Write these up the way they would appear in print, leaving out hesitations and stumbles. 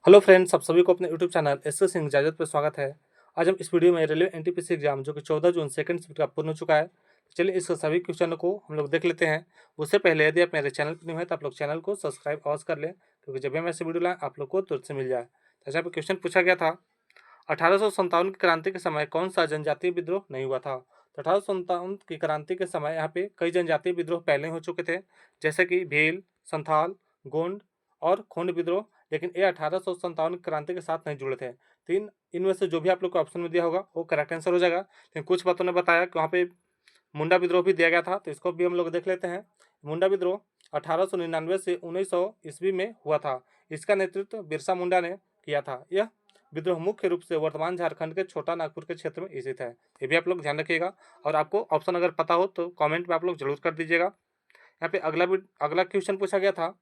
Hello friends, आप सभी को अपने यूट्यूब चैनल एसके सिंह इजाजत पर स्वागत है। आज हम इस वीडियो में रेलवे एनटीपीसी एग्जाम जो कि 14 जून सेकंड शिफ्ट का पूर्ण हो चुका है। तो चलिए इस सभी क्वेश्चन को हम लोग देख लेते हैं। उससे पहले यदि आप मेरे चैनल पर न्यू है तो आप लोग चैनल को सब्सक्राइब अवश्य कर लें, क्योंकि जब भी मैं ऐसे वीडियो लाएँ आप लोग को तुरंत से मिल जाए। तो यहाँ पे क्वेश्चन पूछा गया था, 1857 की क्रांति के समय कौन सा जनजातीय विद्रोह नहीं हुआ था। तो 1857 की क्रांति के समय यहाँ पे कई जनजातीय विद्रोह पहले हो चुके थे, जैसे कि भील, संथाल, गोंड और खोंड विद्रोह। लेकिन ये 1857 की क्रांति के साथ नहीं जुड़े थे। तीन इनमें से जो भी आप लोग को ऑप्शन में दिया होगा वो करेक्ट आंसर हो जाएगा। लेकिन कुछ बातों ने बताया कि वहाँ पे मुंडा विद्रोह भी दिया गया था, तो इसको भी हम लोग देख लेते हैं। मुंडा विद्रोह 1899 से 1900 ईस्वी में हुआ था। इसका नेतृत्व बिरसा मुंडा ने किया था। यह विद्रोह मुख्य रूप से वर्तमान झारखंड के छोटा नागपुर के क्षेत्र में स्थित है। ये भी आप लोग ध्यान रखिएगा, और आपको ऑप्शन अगर पता हो तो कमेंट में आप लोग जरूर कर दीजिएगा। यहाँ पे अगला क्वेश्चन पूछा गया था,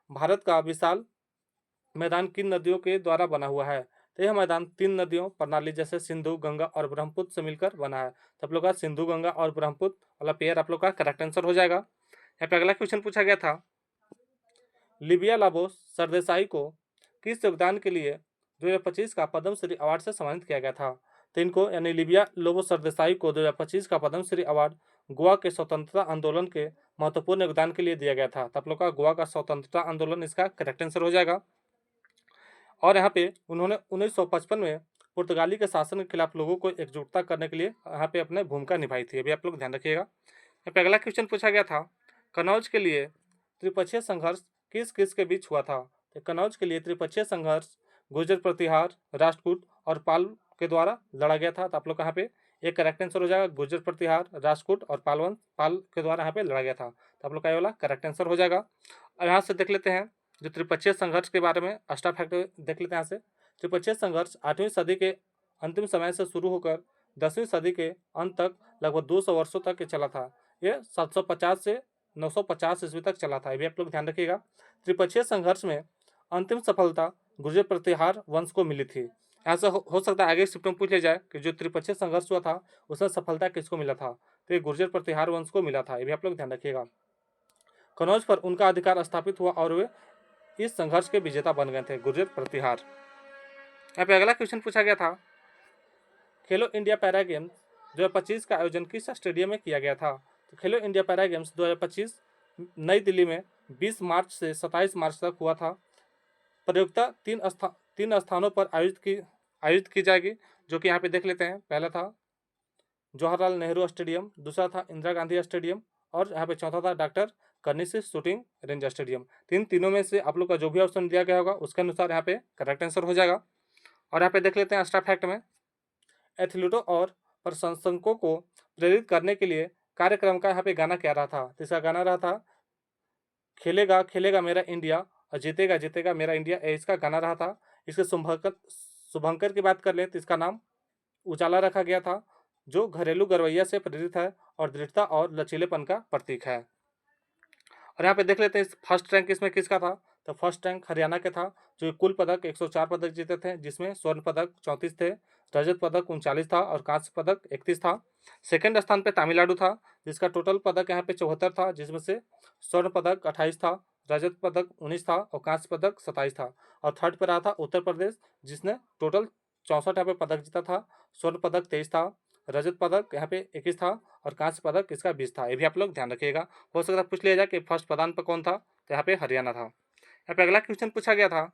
भारत का विशाल मैदान किन नदियों के द्वारा बना हुआ है। तो यह मैदान तीन नदियों प्रणाली जैसे सिंधु, गंगा और ब्रह्मपुत्र से मिलकर बना है। तो आप लोग का सिंधु, गंगा और ब्रह्मपुत्र वाला पेयर आप लोग का करेक्ट आंसर हो जाएगा। यहाँ पे अगला क्वेश्चन पूछा गया था, लिबिया लाबो सरदेसाई को किस योगदान के लिए 2025 का पद्मश्री अवार्ड से सम्मानित किया गया था। तो इनको यानी लिबिया लोबो सरदेसाई को 2025 का पद्मश्री अवार्ड गोवा के स्वतंत्रता आंदोलन के महत्वपूर्ण योगदान के लिए दिया गया था। तो आप लोग का गोवा का स्वतंत्रता आंदोलन इसका करेक्ट आंसर हो जाएगा। और यहाँ पे उन्होंने 1955 में पुर्तगाली के शासन के खिलाफ लोगों को एकजुटता करने के लिए यहाँ पे अपने भूमिका निभाई थी। अभी आप लोग ध्यान रखिएगा। यहाँ पे अगला क्वेश्चन पूछा गया था, कन्नौज के लिए त्रिपक्षीय संघर्ष किस किस के बीच हुआ था। तो कन्नौज के लिए त्रिपक्षीय संघर्ष गुर्जर प्रतिहार, राष्ट्रकूट और पाल के द्वारा लड़ा गया था। तो आप लोग यहाँ पे एक करेक्ट आंसर हो जाएगा, गुर्जर प्रतिहार, राष्ट्रकूट और पाल के द्वारा यहाँ पे लड़ा गया था। तो आप लोग का ये वाला करेक्ट आंसर हो जाएगा। और यहाँ से देख लेते हैं जो त्रिपक्षीय संघर्ष के बारे में एक्स्ट्रा फैक्ट देख लेते हैं। यहाँ से त्रिपक्षीय संघर्ष 8वीं सदी के अंतिम समय से शुरू होकर 10वीं सदी के अंत तक लगभग 200 वर्षों तक ये चला था। ये 750 से 950 ईस्वी तक चला था। ये भी आप लोग ध्यान रखिएगा। त्रिपक्षीय संघर्ष में अंतिम सफलता गुर्जर प्रतिहार वंश को मिली थी। यहाँ से हो सकता है आगे शिफ्ट में पूछ लिया जाए कि जो त्रिपक्षीय संघर्ष हुआ था उसमें सफलता किसको मिला था। तो ये गुर्जर प्रतिहार वंश को मिला था। ये भी आप लोग ध्यान रखिएगा। कन्नौज पर उनका अधिकार स्थापित हुआ और वे इस संघर्ष के विजेता बन गए थे, गुर्जर प्रतिहार। यहाँ पे अगला क्वेश्चन पूछा गया था, खेलो इंडिया पैरा गेम्स 2025 का आयोजन किस स्टेडियम में किया गया था। तो खेलो इंडिया पैरा गेम्स 2025 नई दिल्ली में 20 मार्च से 27 मार्च तक हुआ था। प्रतियोगिता तीन स्थानों पर आयोजित की जाएगी, जो कि यहाँ पे देख लेते हैं। पहला था जवाहरलाल नेहरू स्टेडियम, दूसरा था इंदिरा गांधी स्टेडियम और यहाँ पे चौथा था डॉक्टर कर्निसी शूटिंग रेंज स्टेडियम। तीनों में से आप लोग का जो भी ऑप्शन दिया गया होगा उसके अनुसार यहाँ पे करेक्ट आंसर हो जाएगा। और यहाँ पे देख लेते हैं एक्स्ट्रा फैक्ट में, एथलीटों और प्रशंसकों को प्रेरित करने के लिए कार्यक्रम का यहाँ पे गाना क्या रहा था। तो इसका गाना रहा था, खेलेगा खेलेगा मेरा इंडिया और जीतेगा जीतेगा मेरा इंडिया, इसका गाना रहा था। इसके शुभंकर की बात कर ले तो इसका नाम उजाला रखा गया था, जो घरेलू गरवैया से प्रेरित है और दृढ़ता और लचीलेपन का प्रतीक है। और यहाँ पे देख लेते हैं फर्स्ट रैंक इसमें किसका था। तो फर्स्ट रैंक हरियाणा के था, जो कुल पदक 104 पदक जीते थे, जिसमें स्वर्ण पदक 34 थे, रजत पदक 39 था और कांस्य पदक 31 था। सेकंड स्थान पे तमिलनाडु था, जिसका टोटल पदक यहाँ पे 74 था, जिसमें से स्वर्ण पदक 28 था, रजत पदक 19 था और कांस्य पदक 27 था। और थर्ड पे रहा था उत्तर प्रदेश, जिसने टोटल 64 यहाँ पे पदक जीता था, स्वर्ण पदक 23 था, रजत पदक यहाँ पे 21 था और कांस्य पदक इसका 20 था। ये भी आप लोग ध्यान रखिएगा। हो सकता है पूछ लिया जाए कि फर्स्ट प्रदान पर कौन था, तो यहाँ पे हरियाणा था। यहाँ पे अगला क्वेश्चन पूछा गया था,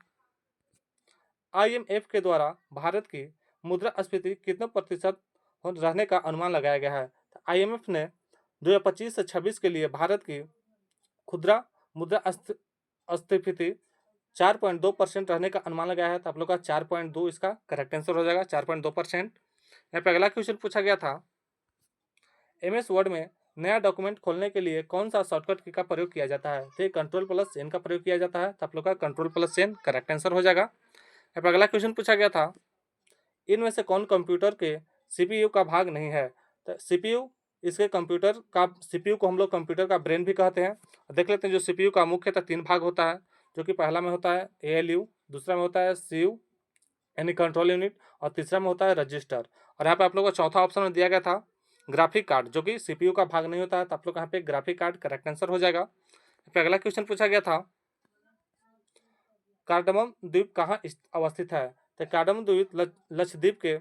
IMF के द्वारा भारत की मुद्रास्फीति कितने प्रतिशत रहने का अनुमान लगाया गया है। तो IMF ने 2025 से 26 के लिए भारत की खुदरा मुद्रास्फीति 4.2% रहने का अनुमान लगाया है। तो आप लोग का 4.2 इसका करेक्ट आंसर हो जाएगा, 4.2%। यहाँ पे अगला क्वेश्चन पूछा गया था, MS वर्ड में नया डॉक्यूमेंट खोलने के लिए कौन सा शॉर्टकट की का प्रयोग किया जाता है। तो Ctrl+N का प्रयोग किया जाता है। तो आप लोग का Ctrl+N करेक्ट आंसर हो जाएगा। यहाँ पे अगला क्वेश्चन पूछा गया था, इनमें से कौन कंप्यूटर के CPU का भाग नहीं है। तो CPU इसके कंप्यूटर का CPU को हम लोग कंप्यूटर का ब्रेन भी कहते हैं। देख लेते हैं जो CPU का मुख्यतः 3 भाग होता है, जो कि पहला में होता है ALU, दूसरा में होता है CU यानी कंट्रोल यूनिट, और तीसरा में होता है रजिस्टर। और यहाँ पे आप लोग को चौथा ऑप्शन में दिया गया था ग्राफिक कार्ड, जो कि CPU का भाग नहीं होता है। तो आप लोग यहाँ पे ग्राफिक कार्ड करेक्ट आंसर हो जाएगा। यहाँ पे अगला क्वेश्चन पूछा गया था, कार्डमम द्वीप कहाँ अवस्थित है? तो कार्डमम द्वीप लक्षद्वीप के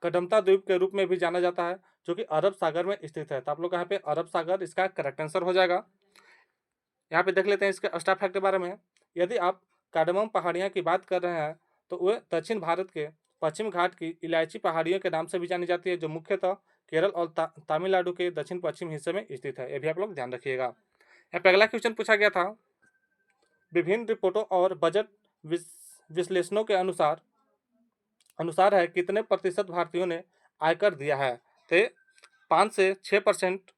कदमता द्वीप के रूप में भी जाना जाता है, जो कि अरब सागर में स्थित है। तो आप लोग यहाँ पे अरब सागर इसका करेक्ट आंसर हो जाएगा। यहाँ पे देख लेते हैं इसके एक्स्ट्रा फैक्ट के बारे में। यदि आप कार्डमम पहाड़ियाँ की बात कर रहे हैं तो वह दक्षिण भारत के पश्चिम घाट की इलायची पहाड़ियों के नाम से भी जानी जाती है, जो मुख्यतः केरल और तमिलनाडु के दक्षिण पश्चिम हिस्से में स्थित है। ये भी आप लोग ध्यान रखिएगा। यहाँ पे अगला क्वेश्चन पूछा गया था, विभिन्न रिपोर्टों और बजट विश्लेषणों के अनुसार है कितने प्रतिशत भारतीयों ने आयकर दिया है? तो 5 से 6%।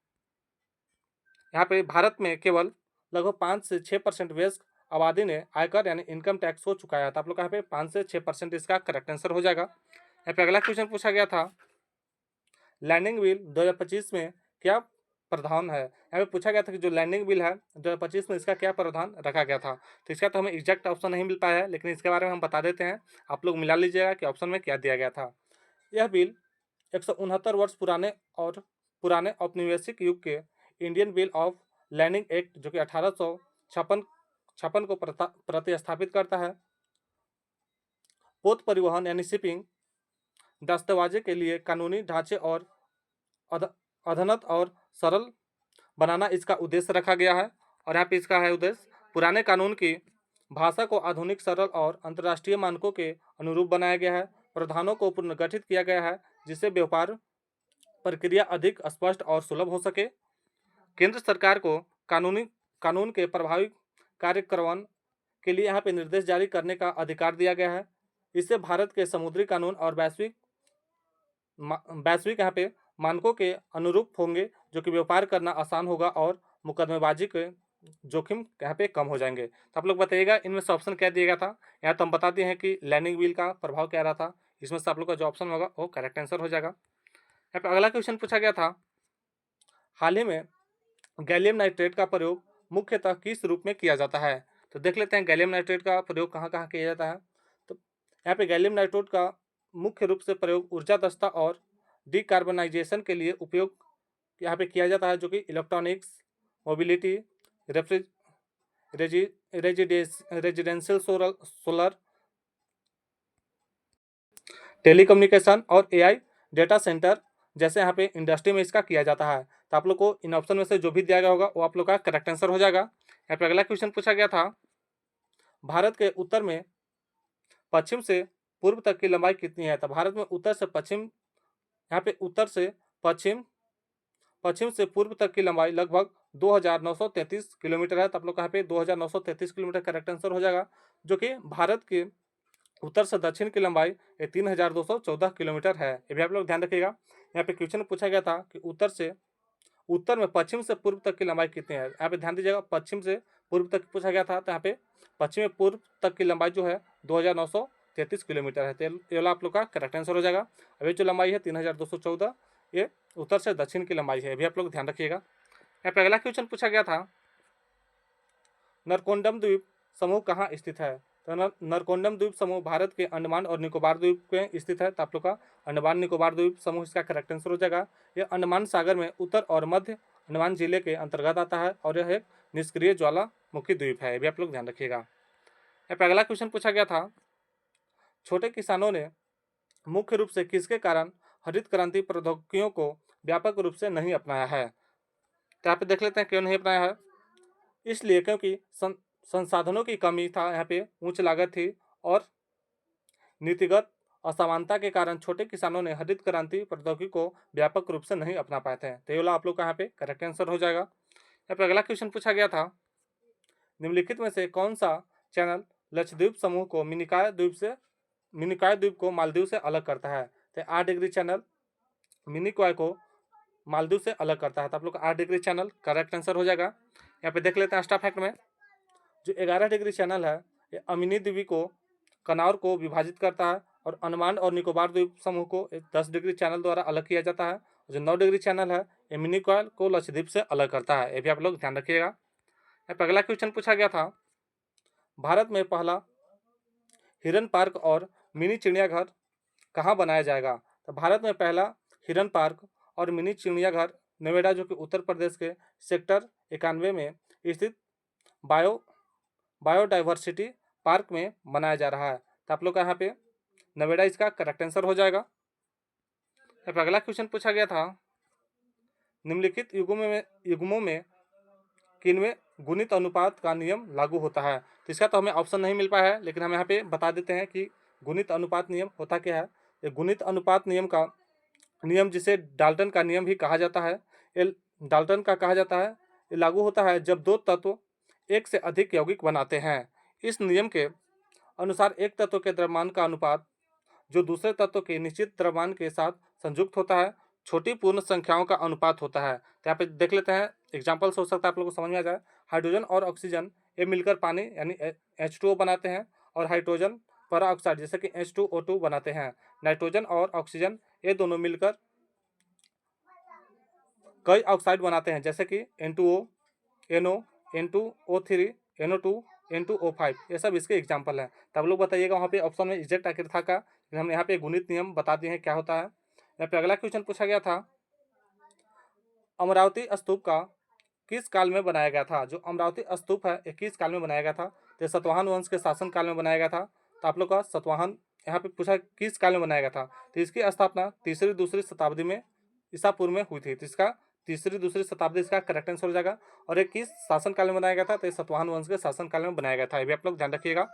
यहाँ पे भारत में केवल लगभग 5 से 6% वयस्क आबादी ने आयकर यानी इनकम टैक्स हो चुका है। तो आप लोग यहाँ पे 5 से 6% इसका करेक्ट आंसर हो जाएगा। यहाँ पे अगला क्वेश्चन पूछा गया था, लैंडिंग बिल 2025 में क्या प्रावधान है? यहाँ पे पूछा गया था कि जो लैंडिंग बिल है 2025 में इसका क्या प्रावधान रखा गया था। तो इसका तो हमें एग्जैक्ट ऑप्शन नहीं मिल पाया है, लेकिन इसके बारे में हम बता देते हैं। आप लोग मिला लीजिएगा कि ऑप्शन में क्या दिया गया था। यह बिल 169 वर्ष पुराने औपनिवेशिक युग के Indian bill of landing act जो कि 1856 को प्रतिस्थापित करता है। पोत परिवहन यानी शिपिंग दस्तावेज के लिए कानूनी ढांचे और अधुनत और सरल बनाना इसका उद्देश्य रखा गया है। और यहाँ पे इसका है उद्देश्य पुराने कानून की भाषा को आधुनिक, सरल और अंतर्राष्ट्रीय मानकों के अनुरूप बनाया गया है। प्रावधानों को पुनर्गठित किया गया है जिससे व्यापार प्रक्रिया अधिक स्पष्ट और सुलभ हो सके। केंद्र सरकार को कानून के प्रभावी कार्यान्वयन के लिए यहाँ पे निर्देश जारी करने का अधिकार दिया गया है। इससे भारत के समुद्री कानून और वैश्विक यहाँ पे मानकों के अनुरूप होंगे, जो कि व्यापार करना आसान होगा और मुकदमेबाजी के जोखिम यहाँ पे कम हो जाएंगे। तो आप लोग बताइएगा इनमें से ऑप्शन क्या दिया गया था। यहाँ तो हम बता दिए हैं कि लैंडिंग बिल का प्रभाव क्या रहा था। इसमें से आप लोग का जो ऑप्शन होगा वो करेक्ट आंसर हो जाएगा। यहाँ पे अगला क्वेश्चन पूछा गया था, हाल ही में गैलियम नाइट्रेट का प्रयोग मुख्यतः किस रूप में किया जाता है? तो देख लेते हैं गैलियम नाइट्रेट का प्रयोग कहाँ कहाँ किया जाता है। तो यहाँ पे गैलियम नाइट्रेट का मुख्य रूप से प्रयोग ऊर्जा दक्षता और डिकार्बनाइजेशन के लिए उपयोग यहाँ पे किया जाता है, जो कि electronics, mobility, residential solar, telecommunication और एआई डेटा सेंटर जैसे यहाँ पे इंडस्ट्री में इसका किया जाता है। तो आप लोग को इन ऑप्शन में से जो भी दिया गया होगा वो आप लोग का करेक्ट आंसर हो जाएगा। यहाँ पे अगला क्वेश्चन पूछा गया था, भारत के उत्तर में पश्चिम से पूर्व तक की लंबाई कितनी है? तो भारत में उत्तर से पश्चिम, यहाँ पे उत्तर से पश्चिम से पूर्व तक की लंबाई लगभग 2933 किलोमीटर है। तो आप लोग यहाँ पे 2933 किलोमीटर करेक्ट आंसर हो जाएगा, जो कि भारत के उत्तर से दक्षिण की लंबाई 3214 किलोमीटर है। ये भी आप लोग ध्यान रखिएगा। यहाँ पे क्वेश्चन पूछा गया था कि उत्तर में पश्चिम से पूर्व तक की लंबाई कितनी है। यहाँ पे ध्यान दीजिएगा, पश्चिम से पूर्व तक पूछा गया था, तो यहाँ पे पश्चिम में पूर्व तक की लंबाई जो है 2933 किलोमीटर है। तो ये वाला आप लोग का करेक्ट आंसर हो जाएगा। अभी जो लंबाई है 3214, ये उत्तर से दक्षिण की लंबाई है। ये भी आप लोग ध्यान रखिएगा। यहाँ पे अगला क्वेश्चन पूछा गया था, नरकोंडम द्वीप समूह कहाँ स्थित है? तो नरकोंडम द्वीप समूह भारत के अंडमान और निकोबार द्वीप में स्थित है। तो आप लोग का अंडमान निकोबार द्वीप समूह इसका करेक्ट आंसर हो जाएगा। यह अंडमान सागर में उत्तर और मध्य अंडमान जिले के अंतर्गत आता है और यह एक निष्क्रिय ज्वालामुखी द्वीप है। ये भी आप लोग ध्यान रखिएगा। यहाँ पे अगला क्वेश्चन पूछा गया था, छोटे किसानों ने मुख्य रूप से किसके कारण हरित क्रांति प्रौद्योगिकियों को व्यापक रूप से नहीं अपनाया है? तो यहाँ पे देख लेते हैं क्यों नहीं अपनाया है। इसलिए क्योंकि संसाधनों की कमी था, यहाँ पे उच्च लागत थी और नीतिगत असमानता के कारण छोटे किसानों ने हरित क्रांति प्रौद्योगिकी को व्यापक रूप से नहीं अपना पाए थे। तो ये वाला आप लोग का यहाँ पे करेक्ट आंसर हो जाएगा। यहाँ पे अगला क्वेश्चन पूछा गया था, निम्नलिखित में से कौन सा चैनल लक्षद्वीप समूह को मिनिकॉय द्वीप को मालदीव से अलग करता है? तो 8 डिग्री चैनल मिनिकॉय को मालदीव से अलग करता है। तो आप लोग 8 डिग्री चैनल करेक्ट आंसर हो जाएगा। यहाँ पे देख लेते हैं एक्स्ट्रा फैक्ट में, जो 11 डिग्री चैनल है ये अमिनी द्वीप को कनौर को विभाजित करता है और अंडमान और निकोबार द्वीप समूह को 10 डिग्री चैनल द्वारा अलग किया जाता है। जो 9 डिग्री चैनल है ये मिनिकॉय को लक्षद्वीप से अलग करता है। ये भी आप लोग ध्यान रखिएगा। यहाँ पे अगला क्वेश्चन पूछा गया था, भारत में पहला हिरन पार्क और मिनी चिड़ियाघर कहाँ बनाया जाएगा? तो भारत में पहला हिरन पार्क और मिनी चिड़ियाघर नोएडा, जो कि उत्तर प्रदेश के सेक्टर 91 में स्थित बायोडाइवर्सिटी पार्क में मनाया जा रहा है। तो आप लोग का यहाँ पे नोएडा इसका करेक्ट आंसर हो जाएगा। यहाँ पे अगला क्वेश्चन पूछा गया था, निम्नलिखित युग्मों में किनमें गुणित अनुपात का नियम लागू होता है। तो इसका तो हमें ऑप्शन नहीं मिल पाया है, लेकिन हम यहाँ पे बता देते हैं कि गुणित अनुपात नियम होता क्या है। ये गुणित अनुपात नियम का नियम, जिसे डाल्टन का नियम भी कहा जाता है, ये डाल्टन का कहा जाता है, ये लागू होता है जब दो तत्व एक से अधिक यौगिक बनाते हैं। इस नियम के अनुसार एक तत्व के द्रव्यमान का अनुपात जो दूसरे तत्व के निश्चित द्रव्यमान के साथ संयुक्त होता है, छोटी पूर्ण संख्याओं का अनुपात होता है। तो यहाँ पे देख लेते हैं, एग्जाम्पल्स हो सकता है आप लोगों को समझ में आ जाए। हाइड्रोजन और ऑक्सीजन ये मिलकर पानी यानी H2O बनाते हैं, और हाइड्रोजन पर ऑक्साइड जैसे कि H2O2 बनाते हैं। नाइट्रोजन और ऑक्सीजन ये दोनों मिलकर कई ऑक्साइड बनाते हैं, जैसे कि N2O, NO, N2O3, NO2, N2O5, ये सब इसके एग्जाम्पल हैं। तब लोग बताइएगा वहाँ पे ऑप्शन में इजेक्ट आखिर था का, लेकिन हमने यहाँ पे गुणित नियम बता दिए हैं क्या होता है। यहाँ पे अगला क्वेश्चन पूछा गया था, अमरावती स्तूप का किस काल में बनाया गया था। जो अमरावती स्तूप है ये किस काल में बनाया गया था। तो सातवाहन वंश के शासन काल में बनाया गया था। तो आप लोग का सातवाहन यहाँ पे पूछा किस काल में बनाया गया था। तो इसकी स्थापना तीसरी दूसरी शताब्दी में ईसा पूर्व में हुई थी। तो इसका तीसरी दूसरी शताब्दी इसका करेक्ट आंसर हो जाएगा। और ये किस शासन काल में बनाया गया था। तो सातवाहन वंश के शासन काल में बनाया गया था। ये भी आप लोग ध्यान रखिएगा।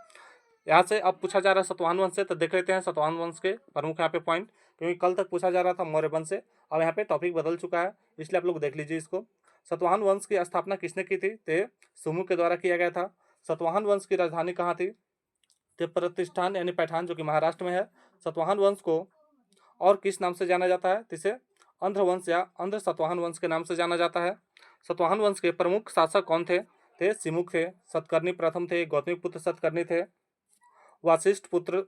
यहाँ से अब पूछा जा रहा है सातवाहन वंश से, तो देख लेते हैं सातवाहन वंश के प्रमुख यहाँ पे पॉइंट, क्योंकि कल तक पूछा जा रहा था मौर्य वंश से, अब यहाँ पे टॉपिक बदल चुका है, इसलिए आप लोग देख लीजिए इसको। सातवाहन वंश की स्थापना किसने की थी। तो सुमु के द्वारा किया गया था। सातवाहन वंश की राजधानी कहाँ थी। तो प्रतिष्ठान यानी पैठान, जो कि महाराष्ट्र में है। सातवाहन वंश को और किस नाम से जाना जाता है। तो इसे अंध्र वंश या अंध्र सातवाहन वंश के नाम से जाना जाता है। सातवाहन वंश के प्रमुख शासक कौन थे। थे सिमुक थे, सतकर्णी प्रथम थे, गौतमी पुत्र सतकर्णी थे, वाशिष्ठ पुत्र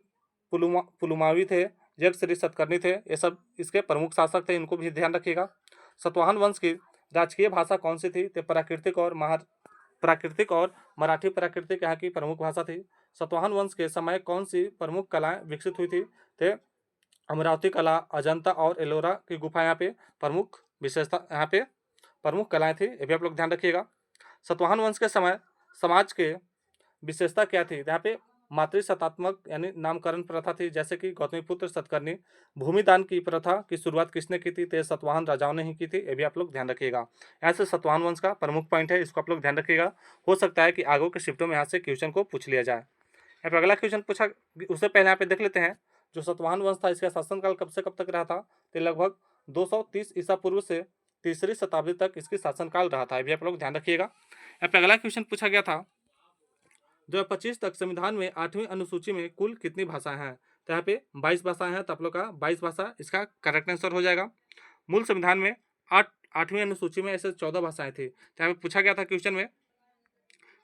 पुलुमावी थे, यज्ञश्री सतकर्णी थे। ये सब इसके प्रमुख शासक थे, इनको भी ध्यान रखिएगा। सातवाहन वंश की राजकीय भाषा कौन सी थी। तो प्राकृतिक और मराठी प्राकृतिक यहाँ की प्रमुख भाषा थी। सातवाहन वंश के समय कौन सी प्रमुख कलाएं विकसित हुई थी। तो अमरावती कला, अजंता और एलोरा की गुफा यहाँ पे प्रमुख विशेषता, यहाँ पे प्रमुख कलाएं थी। ये भी आप लोग ध्यान रखिएगा। सातवाहन वंश के समय समाज के विशेषता क्या थी। यहाँ पे मातृशतात्मक यानी नामकरण प्रथा थी, जैसे कि गौतमीपुत्र सतकर्णी। भूमिदान की प्रथा की शुरुआत किसने की थी। तो सातवाहन राजाओं ने ही की थी। ये भी आप लोग ध्यान रखिएगा। यहाँ से सातवाहन वंश का प्रमुख पॉइंट है, इसको आप लोग ध्यान रखिएगा। हो सकता है कि आगे के शिफ्टों में यहाँ से क्वेश्चन को पूछ लिया जाए। यहाँ पे अगला क्वेश्चन पूछा, उससे पहले यहाँ पे देख लेते हैं, जो सातवाहन वंश था इसका शासनकाल कब से कब तक रहा था। तो लगभग 230 ईसा पूर्व से तीसरी शताब्दी तक इसकी शासनकाल रहा था। ये भी आप लोग ध्यान रखिएगा। यहाँ पे अगला क्वेश्चन पूछा गया था, 2025 तक संविधान में 8वीं अनुसूची में कुल कितनी भाषाएं हैं। तो यहाँ पे 22 भाषाएं हैं। तो आप लोग का 22 भाषा इसका करेक्ट आंसर हो जाएगा। मूल संविधान में 8वीं अनुसूची में ऐसे 14 भाषाएं थी। तो यहाँ पे पूछा गया था क्वेश्चन में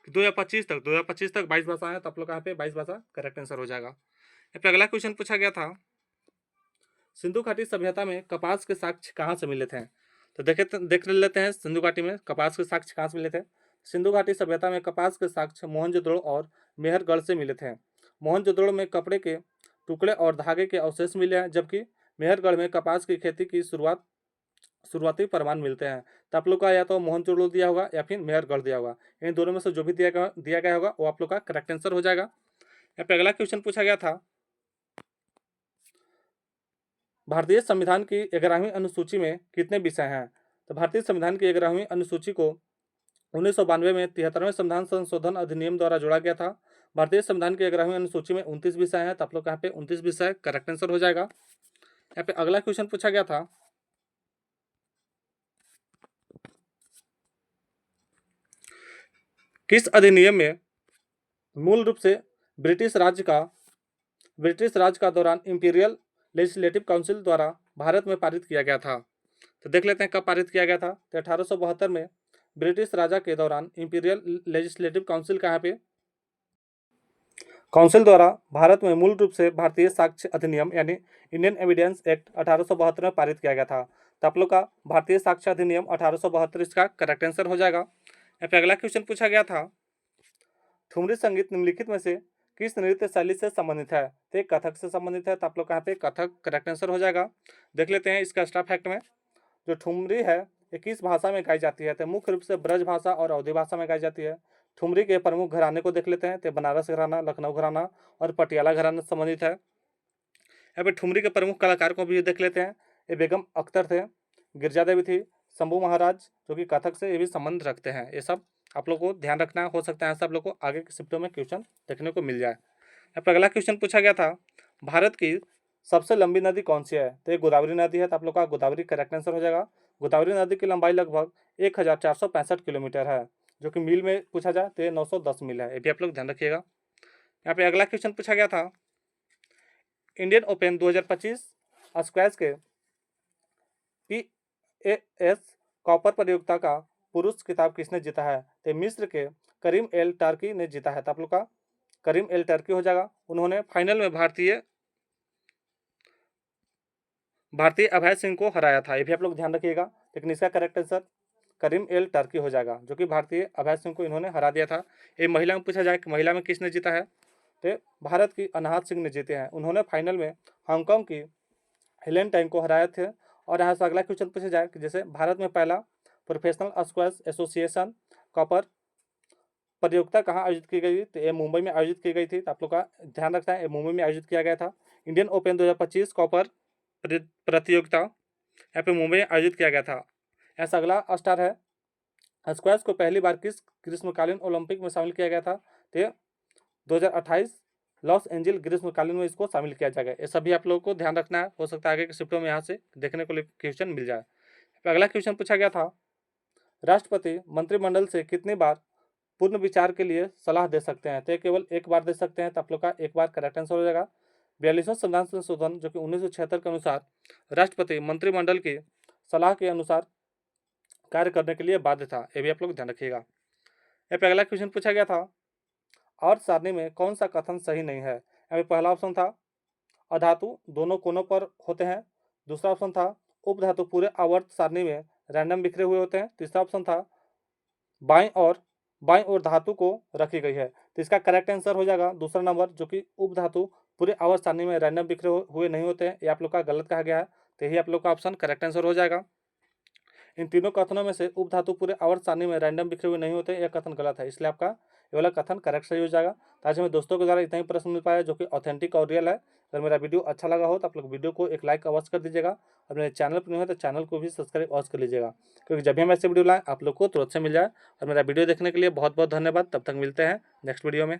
2025 तक 22 भाषाएं हैं। तो आप लोग का यहाँ पे 22 भाषा करेक्ट आंसर हो जाएगा। यहाँ पे अगला क्वेश्चन पूछा गया था, सिंधु घाटी सभ्यता में कपास के साक्ष्य कहाँ से मिले थे। तो देख लेते हैं सिंधु घाटी में कपास के साक्ष्य कहाँ से मिले थे। सिंधु घाटी सभ्यता में कपास के साक्ष्य मोहनजोदड़ो और मेहरगढ़ से मिले थे। मोहनजोदड़ो में कपड़े के टुकड़े और धागे के अवशेष मिले हैं, जबकि मेहरगढ़ में कपास की खेती की शुरुआती प्रमाण मिलते हैं। तो आप लोग का या तो मोहनजोदड़ो दिया होगा या फिर मेहरगढ़ दिया होगा, इन दोनों में से जो भी दिया गया होगा वो आप लोग का करेक्ट आंसर हो जाएगा। यहाँ पे अगला क्वेश्चन पूछा गया था, भारतीय संविधान की 11वीं अनुसूची में कितने विषय हैं। तो भारतीय संविधान की 11वीं अनुसूची को 1992 में 73वें संविधान संशोधन अधिनियम द्वारा जोड़ा गया था। भारतीय संविधान की 11वीं अनुसूची में 29 विषय हैं। तो आप लोग यहाँ पे 29 विषय करेक्ट आंसर हो जाएगा। यहाँ पे अगला क्वेश्चन पूछा गया था, किस अधिनियम में मूल रूप से ब्रिटिश राज का दौरान इंपीरियल लेजिस्लेटिव काउंसिल द्वारा भारत में पारित किया गया था। तो देख लेते हैं कब पारित किया गया था। तो 1872 में ब्रिटिश राजा के दौरान इंपीरियल लेजिस्लेटिव काउंसिल का यहाँ पे काउंसिल द्वारा भारत में मूल रूप से भारतीय साक्ष्य अधिनियम यानी इंडियन एविडेंस एक्ट 1872 में पारित किया गया था। तो आप लोग का भारतीय साक्ष्य अधिनियम 1872 इसका करेक्ट आंसर हो जाएगा। यहाँ पे अगला क्वेश्चन पूछा गया था, ठुमरी संगीत निम्नलिखित में से किस नृत्य शैली से संबंधित है। तो कथक से संबंधित है। तो आप लोग यहाँ पे कथक करेक्ट आंसर हो जाएगा। देख लेते हैं इसका एक्स्ट्रा फैक्ट में, जो ठुमरी है ये किस भाषा में गाई जाती है। तो मुख्य रूप से ब्रज भाषा और अवधी भाषा में गाई जाती है। ठुमरी के प्रमुख घराने को देख लेते हैं। तो बनारस घराना, लखनऊ घराना और पटियाला घराना से संबंधित है। यहाँ पे ठुमरी के प्रमुख कलाकार को भी देख लेते हैं। ये बेगम अख्तर थे, गिरजा देवी थी, शंभू महाराज जो कि कथक से ये भी संबंध रखते हैं। ये सब आप लोग को ध्यान रखना है, हो सकता है सब लोग को आगे के शिफ्टों में क्वेश्चन देखने को मिल जाए। यहाँ पे अगला क्वेश्चन पूछा गया था, भारत की सबसे लंबी नदी कौन सी है? तो ये गोदावरी नदी है। तो आप लोग का गोदावरी करेक्ट आंसर हो जाएगा। गोदावरी नदी की लंबाई लगभग 1465 किलोमीटर है, जो कि मील में पूछा जाए तो ये 910 मील है। ये भी आप लोग ध्यान रखिएगा। यहाँ पे अगला क्वेश्चन पूछा गया था, इंडियन ओपन 2025 स्क्वैश के PAS कॉपर प्रतियोगिता का पुरुष खिताब किसने जीता है? तो मिस्र के करीम एल टर्की ने जीता है। तो आप लोग का करीम एल टर्की हो जाएगा। उन्होंने फाइनल में भारतीय अभय सिंह को हराया था। ये भी आप लोग ध्यान रखिएगा। लेकिन इसका करेक्ट आंसर करीम एल टर्की हो जाएगा, जो कि भारतीय अभय सिंह को इन्होंने हरा दिया था। ये महिला में पूछा जाए कि महिला में किसने जीता है? तो भारत की अनाहत सिंह ने जीते हैं। उन्होंने फाइनल में हांगकांग की हेलेन टैंग को हराए थे। और यहाँ से अगला क्वेश्चन पूछा जाए कि जैसे भारत में पहला प्रोफेशनल स्क्वैश एसोसिएशन कॉपर प्रतियोगिता कहाँ आयोजित की गई थी? तो ये मुंबई में आयोजित की गई थी। तो आप लोग का ध्यान रखना है, ये मुंबई में आयोजित किया गया था। इंडियन ओपन 2025 कॉपर प्रतियोगिता यहाँ पे मुंबई में आयोजित किया गया था। ऐसा अगला स्टार है, स्क्वैश को पहली बार किस ग्रीष्मकालीन ओलंपिक में शामिल किया गया था? तो 2028 लॉस एंजिल ग्रीष्मकालीन में इसको शामिल किया जाएगा। ये सभी आप लोगों को ध्यान रखना है, हो सकता है आगे के शिफ्टों में यहाँ से देखने को क्वेश्चन मिल जाए। अगला क्वेश्चन पूछा गया था, राष्ट्रपति मंत्रिमंडल से कितनी बार पूर्ण विचार के लिए सलाह दे सकते हैं? तो केवल एक बार दे सकते हैं। तो आप लोग का एक बार करेक्ट आंसर हो जाएगा। 42वां संविधान संशोधन जो कि 1976 के अनुसार राष्ट्रपति मंत्रिमंडल की सलाह के अनुसार कार्य करने के लिए बाध्य था। ये भी आप लोग ध्यान रखिएगा। यहाँ पे अगला क्वेश्चन पूछा गया था, और सारणी में कौन सा कथन सही नहीं है? यहाँ पे पहला ऑप्शन था अधातु दोनों कोनों पर होते हैं। दूसरा ऑप्शन था उपधातु पूरे आवर्त सारणी में रैंडम बिखरे हुए होते हैं। तीसरा ऑप्शन था बाएं और धातु को रखी गई है। तो इसका करेक्ट आंसर हो जाएगा दूसरा नंबर, जो कि उपधातु पूरे आवर्त सारणी में रैंडम बिखरे हुए नहीं होते हैं। ये आप लोग का गलत कहा गया है। तो यही आप लोग का ऑप्शन करेक्ट आंसर हो जाएगा। इन तीनों कथनों में से उपधातु पूरे आवर्त सारणी में रैंडम बिखरे हुए नहीं होते, यह कथन गलत है, इसलिए आपका ये वाला कथन करेक्ट सही हो जाएगा। तो आज हमें दोस्तों के द्वारा इतना ही प्रश्न मिल पाया जो कि ऑथेंटिक और रियल है। अगर मेरा वीडियो अच्छा लगा हो तो आप लोग वीडियो को एक लाइक अवश्य कर दीजिएगा, और मेरे चैनल पर नहीं हो तो चैनल को भी सब्सक्राइब अवश्य कर लीजिएगा, क्योंकि जब भी हम ऐसे वीडियो लाएँ आप लोग को तुरंत से मिल जाए। और मेरा वीडियो देखने के लिए बहुत बहुत धन्यवाद। तब तक मिलते हैं नेक्स्ट वीडियो में।